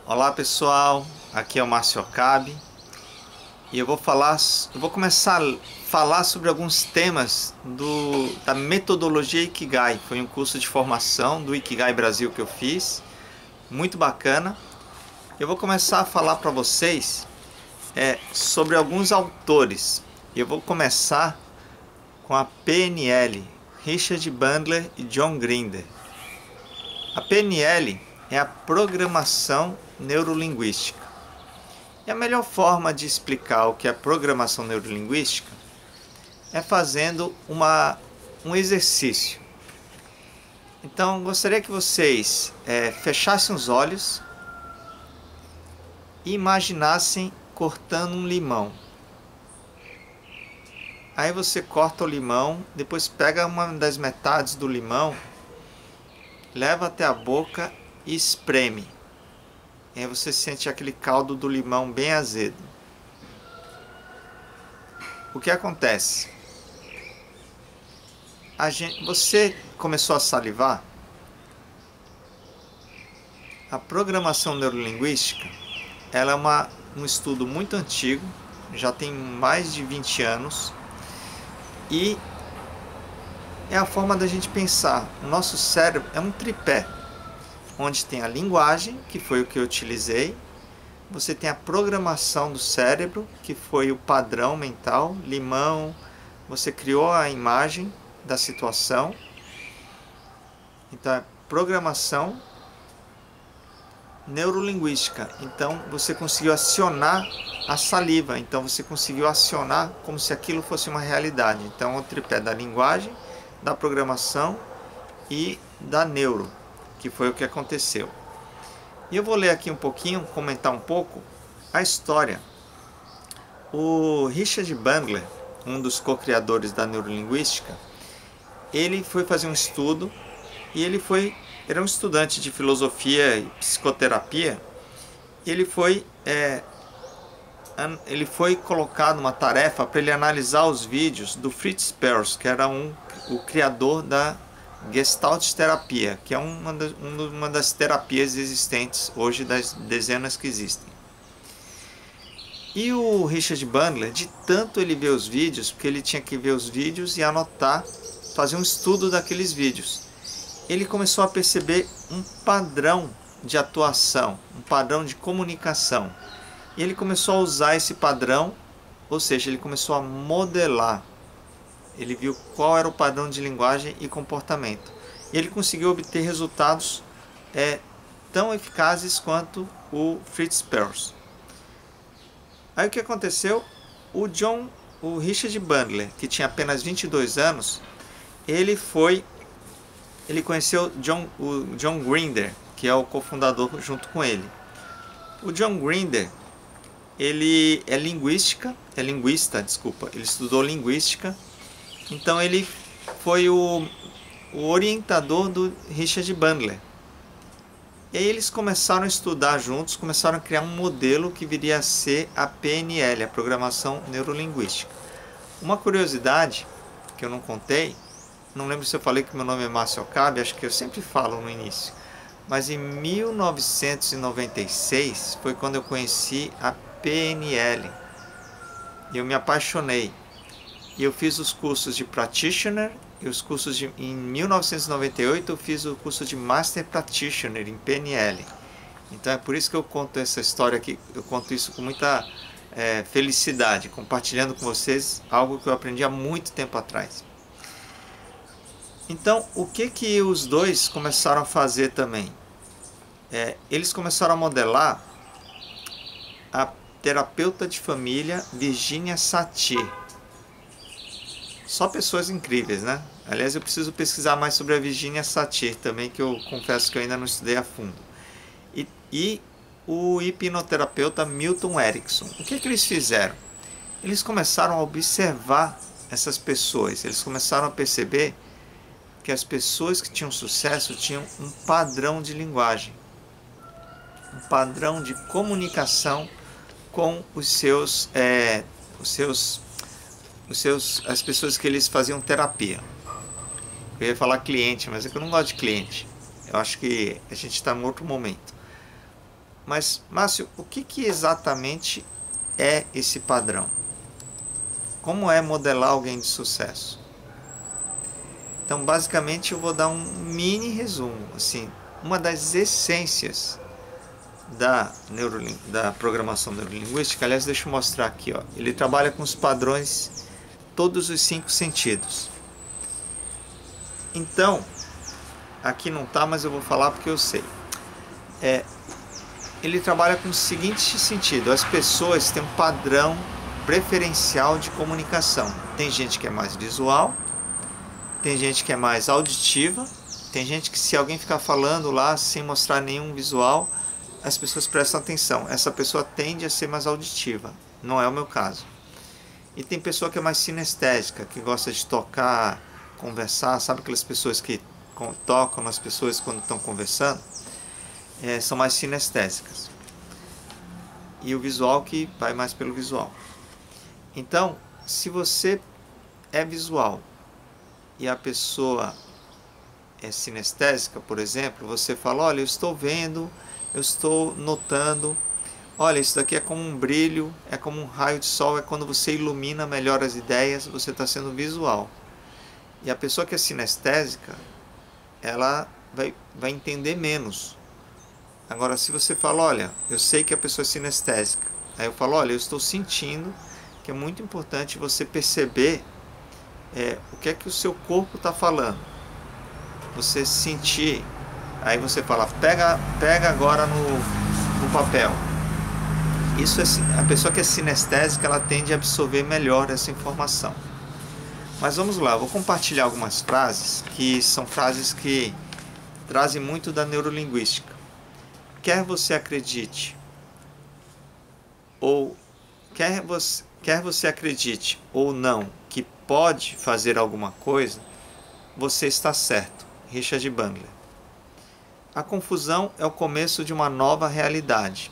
Olá pessoal, aqui é o Márcio Okabe e eu vou começar a falar sobre alguns temas da metodologia Ikigai. Foi um curso de formação do Ikigai Brasil que eu fiz, muito bacana. Eu vou começar a falar para vocês sobre alguns autores. Eu vou começar com a PNL, Richard Bandler e John Grinder. A PNL é a programação neurolinguística. E a melhor forma de explicar o que é programação neurolinguística é fazendo um exercício. Então, gostaria que vocês fechassem os olhos e imaginassem cortando um limão. Aí você corta o limão, depois pega uma das metades do limão, leva até a boca e espreme. E aí você sente aquele caldo do limão bem azedo. O que acontece? Você começou a salivar? A programação neurolinguística, ela é um estudo muito antigo, já tem mais de 20 anos, e é a forma da gente pensar. O nosso cérebro é um tripé, onde tem a linguagem, que foi o que eu utilizei, você tem a programação do cérebro, que foi o padrão mental, limão, você criou a imagem da situação, então é programação neurolinguística, então você conseguiu acionar a saliva, então você conseguiu acionar como se aquilo fosse uma realidade. Então o tripé da linguagem, da programação e da neuro, que foi o que aconteceu. E eu vou ler aqui um pouquinho, comentar um pouco a história. O Richard Bandler, um dos co-criadores da neurolinguística, ele foi fazer um estudo e era um estudante de filosofia e psicoterapia. Ele foi colocado uma tarefa para ele analisar os vídeos do Fritz Perls, que era o criador da Gestalt terapia, que é uma das terapias existentes hoje, das dezenas que existem. E o Richard Bandler, de tanto ele ver os vídeos, porque ele tinha que ver os vídeos e anotar, fazer um estudo daqueles vídeos, ele começou a perceber um padrão de atuação, um padrão de comunicação. E ele começou a usar esse padrão, ou seja, ele começou a modelar. Ele viu qual era o padrão de linguagem e comportamento. E ele conseguiu obter resultados tão eficazes quanto o Fritz Perls. Aí o que aconteceu? O Richard Bandler, que tinha apenas 22 anos, ele conheceu o John Grinder, que é o cofundador junto com ele. O John Grinder, ele é linguista, ele estudou linguística. Então ele foi o orientador do Richard Bandler. E aí eles começaram a estudar juntos, começaram a criar um modelo que viria a ser a PNL, a Programação Neurolinguística. Uma curiosidade que eu não contei, não lembro se eu falei que meu nome é Márcio Okabe, acho que eu sempre falo no início, mas em 1996 foi quando eu conheci a PNL e eu me apaixonei. E eu fiz os cursos de Practitioner e em 1998 eu fiz o curso de Master Practitioner em PNL. Então é por isso que eu conto essa história aqui, eu conto isso com muita felicidade, compartilhando com vocês algo que eu aprendi há muito tempo atrás. Então, o que os dois começaram a fazer também? Eles começaram a modelar a terapeuta de família Virginia Satir. Só pessoas incríveis, né? Aliás, eu preciso pesquisar mais sobre a Virginia Satir também, que eu confesso que eu ainda não estudei a fundo. E o hipnoterapeuta Milton Erickson. O que eles fizeram? Eles começaram a observar essas pessoas. Eles começaram a perceber que as pessoas que tinham sucesso tinham um padrão de linguagem, um padrão de comunicação com as pessoas que eles faziam terapia. Eu ia falar cliente, mas é que eu não gosto de cliente. Eu acho que a gente está em outro momento. Mas, Márcio, o que exatamente é esse padrão? Como é modelar alguém de sucesso? Então, basicamente, eu vou dar um mini resumo. Assim, uma das essências da programação neurolinguística, aliás, deixa eu mostrar aqui, ó. Ele trabalha com os padrões, todos os 5 sentidos. Então, aqui não tá, mas eu vou falar porque eu sei. Ele trabalha com o seguinte sentido: as pessoas têm um padrão preferencial de comunicação. Tem gente que é mais visual, tem gente que é mais auditiva, tem gente que, se alguém ficar falando lá sem mostrar nenhum visual, as pessoas prestam atenção. Essa pessoa tende a ser mais auditiva. Não é o meu caso. E tem pessoa que é mais sinestésica, que gosta de tocar, conversar. Sabe aquelas pessoas que tocam nas pessoas quando estão conversando? São mais sinestésicas. E o visual que vai mais pelo visual. Então, se você é visual e a pessoa é sinestésica, por exemplo, você fala: olha, eu estou vendo, eu estou notando, olha, isso daqui é como um brilho, é como um raio de sol, é quando você ilumina melhor as ideias, você está sendo visual. E a pessoa que é sinestésica, ela vai entender menos. Agora, se você fala: olha, eu sei que a pessoa é sinestésica, aí eu falo: olha, eu estou sentindo, que é muito importante você perceber o que é que o seu corpo está falando. Você sentir, aí você fala: pega agora no papel. Isso a pessoa que é sinestésica, ela tende a absorver melhor essa informação. Mas vamos lá, eu vou compartilhar algumas frases que são frases que trazem muito da neurolinguística. Quer você acredite ou não que pode fazer alguma coisa, você está certo. Richard Bandler. A confusão é o começo de uma nova realidade.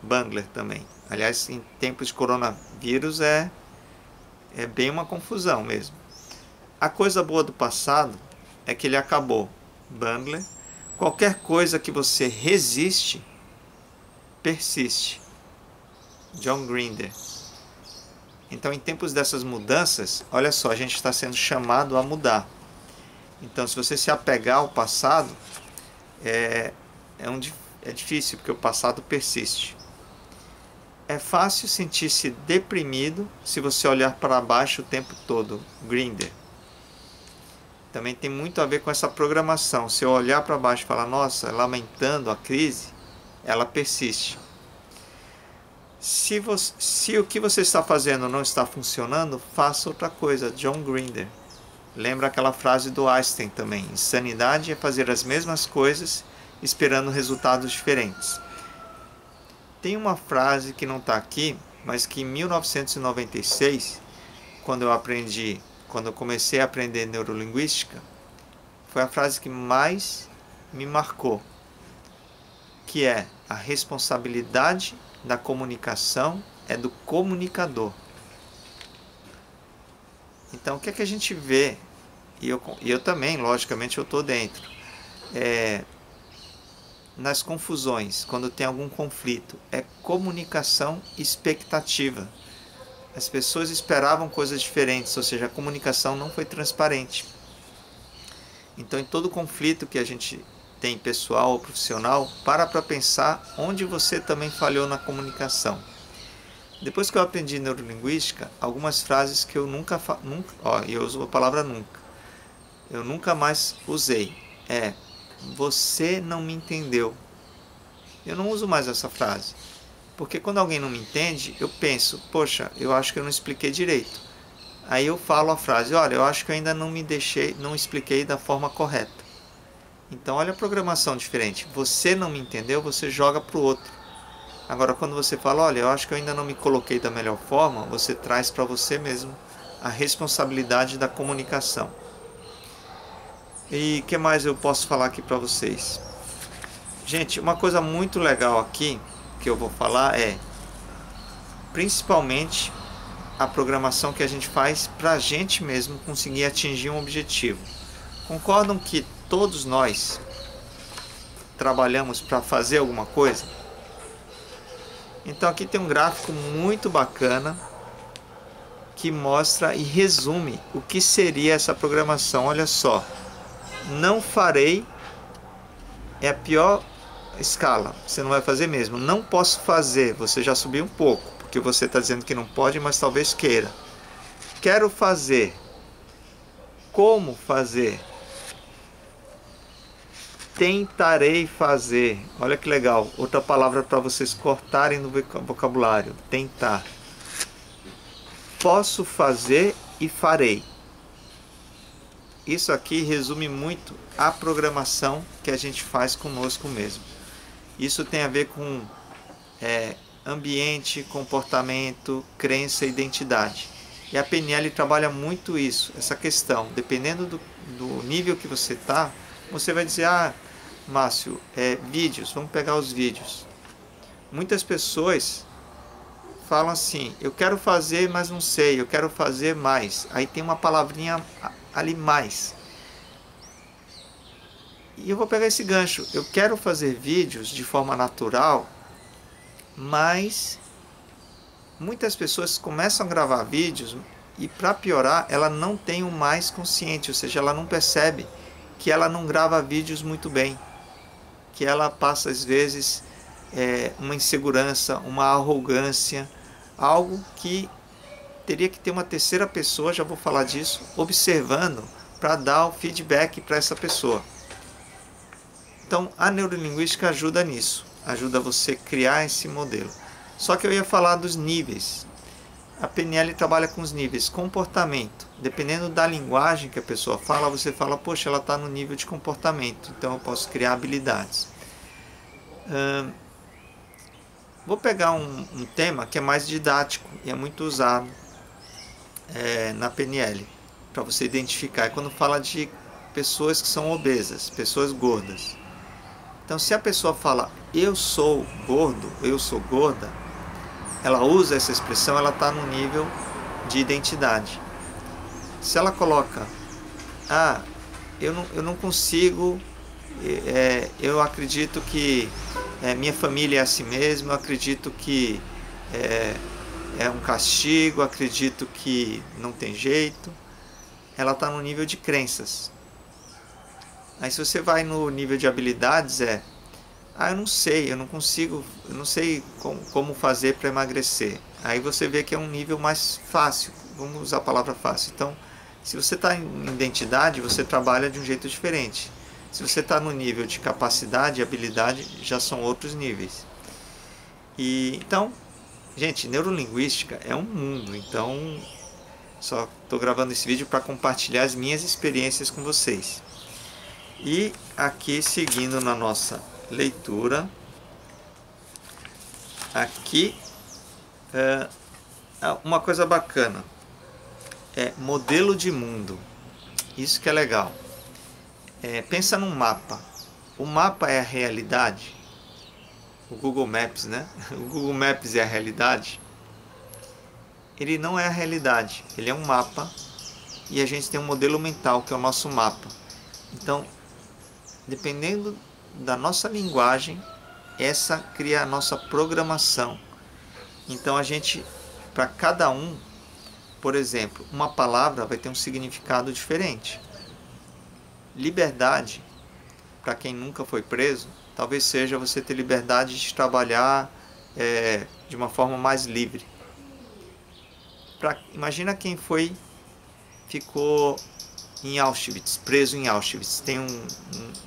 Bandler também. Aliás, em tempos de coronavírus é bem uma confusão mesmo. A coisa boa do passado é que ele acabou. Bandler. Qualquer coisa que você resiste, persiste. John Grinder. Então, em tempos dessas mudanças, olha só, a gente está sendo chamado a mudar. Então, se você se apegar ao passado, é difícil, porque o passado persiste. É fácil sentir-se deprimido se você olhar para baixo o tempo todo. Grinder. Também tem muito a ver com essa programação. Se eu olhar para baixo e falar: nossa, lamentando a crise, ela persiste. Se o que você está fazendo não está funcionando, faça outra coisa. John Grinder. Lembra aquela frase do Einstein também: insanidade é fazer as mesmas coisas esperando resultados diferentes. Tem uma frase que não está aqui, mas que em 1996, quando eu comecei a aprender neurolinguística, foi a frase que mais me marcou, que é: a responsabilidade da comunicação é do comunicador. Então, o que é que a gente vê? E eu também, logicamente, eu estou dentro. Nas confusões, quando tem algum conflito, é comunicação e expectativa. As pessoas esperavam coisas diferentes, ou seja, a comunicação não foi transparente. Então, em todo conflito que a gente tem, pessoal ou profissional, para pensar onde você também falhou na comunicação. Depois que eu aprendi neurolinguística, algumas frases que eu eu uso a palavra nunca. Eu nunca mais usei. Você não me entendeu. Eu não uso mais essa frase. Porque quando alguém não me entende, eu penso: poxa, eu acho que eu não expliquei direito. Aí eu falo a frase: olha, eu acho que eu ainda não expliquei da forma correta. Então, olha a programação diferente. Você não me entendeu, você joga para o outro. Agora, quando você fala: olha, eu acho que eu ainda não me coloquei da melhor forma, você traz para você mesmo a responsabilidade da comunicação. E o que mais eu posso falar aqui para vocês? Gente, uma coisa muito legal aqui que eu vou falar principalmente a programação que a gente faz para a gente mesmo conseguir atingir um objetivo. Concordam que todos nós trabalhamos para fazer alguma coisa? Então aqui tem um gráfico muito bacana que mostra e resume o que seria essa programação. Olha só, não farei é a pior escala, você não vai fazer mesmo. Não posso fazer, você já subiu um pouco, porque você está dizendo que não pode, mas talvez queira. Quero fazer, como fazer, tentarei fazer. Olha que legal, outra palavra para vocês cortarem no vocabulário, tentar. Posso fazer e farei. Isso aqui resume muito a programação que a gente faz conosco mesmo. Isso tem a ver com ambiente, comportamento, crença e identidade. E a PNL trabalha muito isso, essa questão. Dependendo do nível que você está, você vai dizer, ah, Márcio, vídeos, vamos pegar os vídeos. Muitas pessoas falam assim, eu quero fazer, mas não sei, eu quero fazer mais. Aí tem uma palavrinha ali, mais. E eu vou pegar esse gancho, eu quero fazer vídeos de forma natural, mas muitas pessoas começam a gravar vídeos e, para piorar, ela não tem o mais consciente, ou seja, ela não percebe que ela não grava vídeos muito bem, que ela passa às vezes uma insegurança, uma arrogância, algo que teria que ter uma terceira pessoa, já vou falar disso, observando para dar o feedback para essa pessoa. Então a neurolinguística ajuda nisso, ajuda você a criar esse modelo. Só que eu ia falar dos níveis. A PNL trabalha com os níveis. Comportamento. Dependendo da linguagem que a pessoa fala, você fala, poxa, ela está no nível de comportamento, então eu posso criar habilidades. Vou pegar um tema que é mais didático e é muito usado na PNL, para você identificar. É quando fala de pessoas que são obesas, pessoas gordas. Então, se a pessoa fala, eu sou gordo, eu sou gorda, ela usa essa expressão, ela está no nível de identidade. Se ela coloca, eu não consigo, eu acredito que minha família é assim mesmo, eu acredito que é um castigo, acredito que não tem jeito, ela está no nível de crenças. Aí se você vai no nível de habilidades, eu não sei, eu não sei como fazer para emagrecer. Aí você vê que é um nível mais fácil, vamos usar a palavra fácil. Então, se você está em identidade, você trabalha de um jeito diferente. Se você está no nível de capacidade e habilidade, já são outros níveis. Então, gente, neurolinguística é um mundo, então só estou gravando esse vídeo para compartilhar as minhas experiências com vocês. E aqui, seguindo na nossa leitura, aqui uma coisa bacana, modelo de mundo. Isso que é legal. Pensa num mapa. O mapa é a realidade. O Google Maps, né? O Google Maps é a realidade. Ele não é a realidade. Ele é um mapa e a gente tem um modelo mental que é o nosso mapa. Então, dependendo da nossa linguagem, essa cria a nossa programação. Então a gente, para cada um, por exemplo, uma palavra vai ter um significado diferente. Liberdade, para quem nunca foi preso, talvez seja você ter liberdade de trabalhar de uma forma mais livre. Imagina quem ficou em Auschwitz, preso em Auschwitz. Tem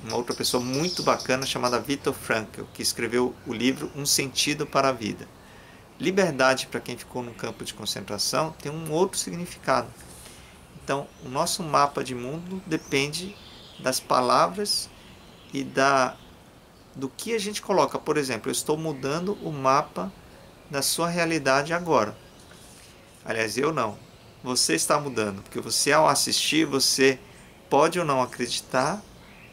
uma outra pessoa muito bacana chamada Viktor Frankl, que escreveu o livro Um Sentido para a Vida. Liberdade, para quem ficou no campo de concentração, tem um outro significado. Então, o nosso mapa de mundo depende das palavras e do que a gente coloca. Por exemplo, eu estou mudando o mapa da sua realidade agora. Aliás, eu não. Você está mudando, porque você, ao assistir, você pode ou não acreditar,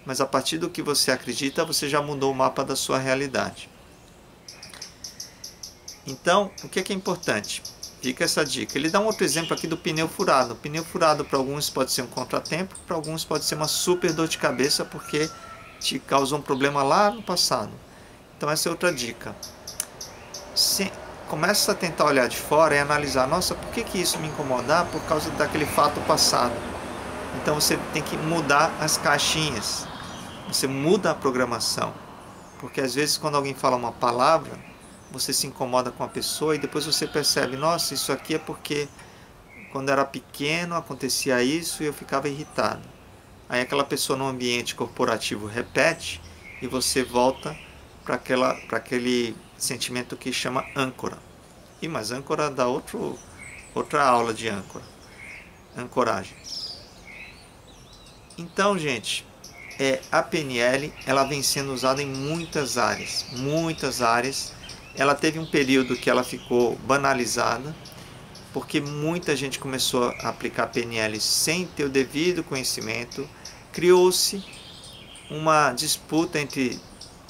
mas a partir do que você acredita, você já mudou o mapa da sua realidade. Então, o que é importante? Fica essa dica. Ele dá um outro exemplo aqui do pneu furado. O pneu furado para alguns pode ser um contratempo, para alguns pode ser uma super dor de cabeça, porque te causou um problema lá no passado. Então essa é outra dica. começa a tentar olhar de fora e analisar, nossa, por que isso me incomodar? Por causa daquele fato passado. Então você tem que mudar as caixinhas, você muda a programação, porque às vezes quando alguém fala uma palavra, você se incomoda com a pessoa e depois você percebe, nossa, isso aqui é porque quando era pequeno acontecia isso e eu ficava irritado. Aí aquela pessoa no ambiente corporativo repete e você volta para aquele sentimento que chama âncora. Mas âncora dá outra aula de âncora, ancoragem. Então, gente, a PNL ela vem sendo usada em muitas áreas. Ela teve um período que ela ficou banalizada, porque muita gente começou a aplicar PNL sem ter o devido conhecimento. Criou-se uma disputa entre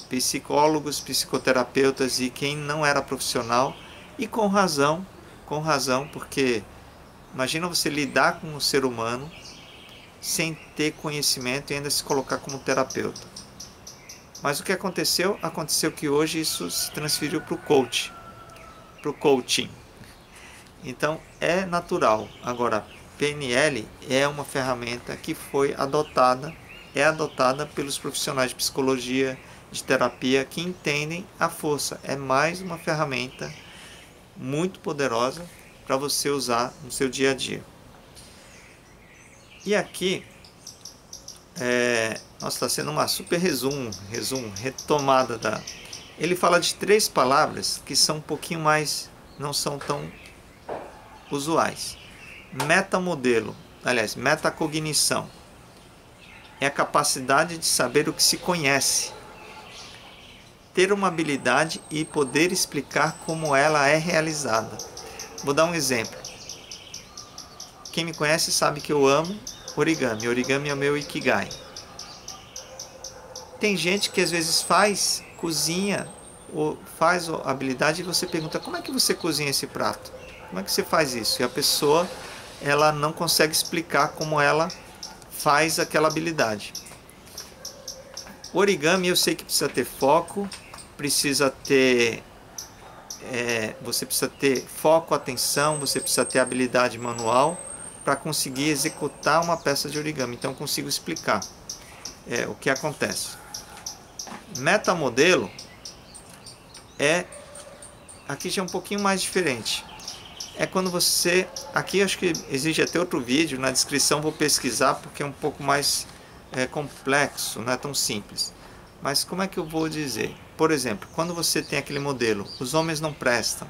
psicólogos, psicoterapeutas e quem não era profissional, e com razão, porque imagina você lidar com um ser humano sem ter conhecimento e ainda se colocar como terapeuta. Mas o que aconteceu? Aconteceu que hoje isso se transferiu para o coaching. Então é natural. Agora, PNL é uma ferramenta que foi adotada pelos profissionais de psicologia, de terapia, que entendem a força. É mais uma ferramenta muito poderosa para você usar no seu dia a dia. E aqui, nossa, está sendo uma super retomada da... Ele fala de 3 palavras que são um pouquinho mais, não são tão usuais. Metamodelo, aliás, metacognição. É a capacidade de saber o que se conhece. Ter uma habilidade e poder explicar como ela é realizada. Vou dar um exemplo. Quem me conhece sabe que eu amo origami. Origami é o meu ikigai. Tem gente que às vezes cozinha, ou faz a habilidade e você pergunta, como é que você cozinha esse prato? Como é que você faz isso? E a pessoa, ela não consegue explicar como ela faz aquela habilidade. O origami eu sei que precisa ter foco, você precisa ter foco, atenção, você precisa ter habilidade manual para conseguir executar uma peça de origami. Então eu consigo explicar o que acontece. Metamodelo aqui já é um pouquinho mais diferente. É quando você, aqui acho que exige até outro vídeo, na descrição vou pesquisar porque é um pouco mais complexo, não é tão simples. Mas como é que eu vou dizer? Por exemplo, quando você tem aquele modelo, os homens não prestam.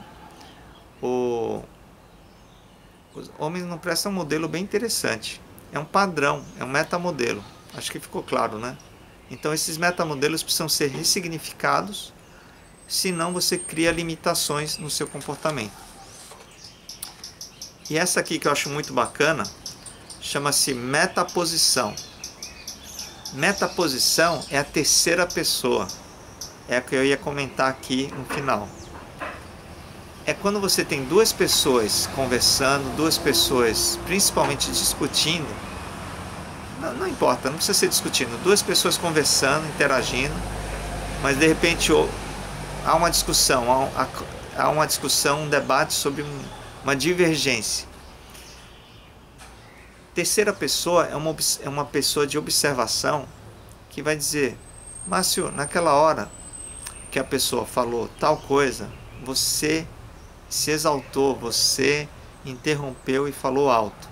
Os homens não prestam é um modelo bem interessante. É um padrão, é um metamodelo. Acho que ficou claro, né? Então esses metamodelos precisam ser ressignificados, senão você cria limitações no seu comportamento. E essa aqui que eu acho muito bacana, chama-se metaposição. Metaposição é a terceira pessoa. É a que eu ia comentar aqui no final. É quando você tem 2 pessoas conversando, 2 pessoas principalmente discutindo. Não importa, não precisa ser discutindo. 2 pessoas conversando, interagindo, mas de repente há uma discussão, um debate sobre uma divergência. Terceira pessoa é uma pessoa de observação que vai dizer, Márcio, naquela hora que a pessoa falou tal coisa, você se exaltou, você interrompeu e falou alto.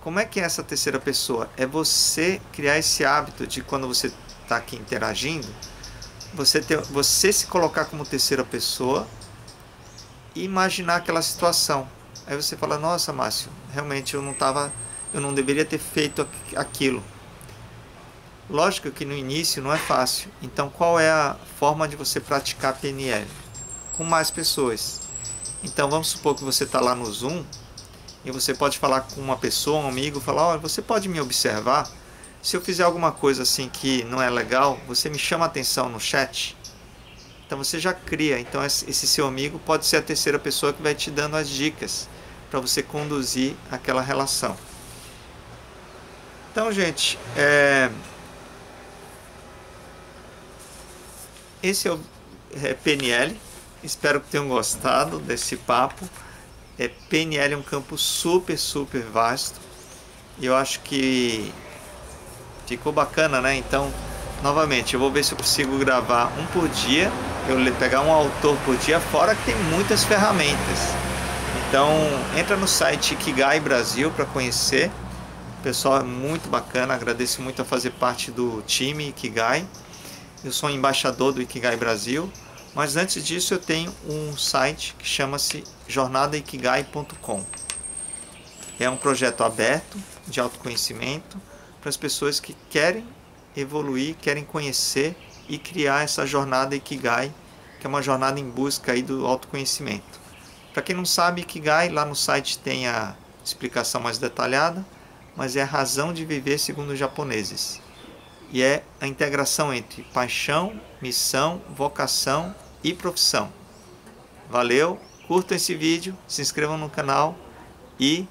Como é que é essa terceira pessoa? É você criar esse hábito de quando você está aqui interagindo, você se colocar como terceira pessoa e imaginar aquela situação. Aí você fala, nossa, Márcio, realmente eu não deveria ter feito aquilo. Lógico que no início não é fácil. Então qual é a forma de você praticar PNL? Com mais pessoas. Então vamos supor que você está lá no Zoom e você pode falar com uma pessoa, um amigo, falar, olha, você pode me observar? Se eu fizer alguma coisa assim que não é legal, você me chama a atenção no chat? Então você já cria, então esse seu amigo pode ser a terceira pessoa que vai te dando as dicas para você conduzir aquela relação. Então, gente, esse é PNL. Espero que tenham gostado desse papo. PNL é um campo super vasto. E eu acho que ficou bacana, né? Então, novamente, eu vou ver se eu consigo gravar um por dia. Eu pegar um autor por dia, fora que tem muitas ferramentas. Então, entra no site Ikigai Brasil para conhecer. O pessoal é muito bacana, agradeço muito a fazer parte do time Ikigai. Eu sou embaixador do Ikigai Brasil. Mas antes disso eu tenho um site que chama-se jornadaikigai.com. É um projeto aberto de autoconhecimento para as pessoas que querem evoluir, querem conhecer e criar essa jornada Ikigai, que é uma jornada em busca aí do autoconhecimento. Para quem não sabe, Ikigai, lá no site tem a explicação mais detalhada, mas é a razão de viver segundo os japoneses. E é a integração entre paixão, missão, vocação e profissão. Valeu, curtam esse vídeo, se inscrevam no canal e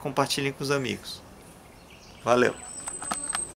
compartilhem com os amigos. Valeu!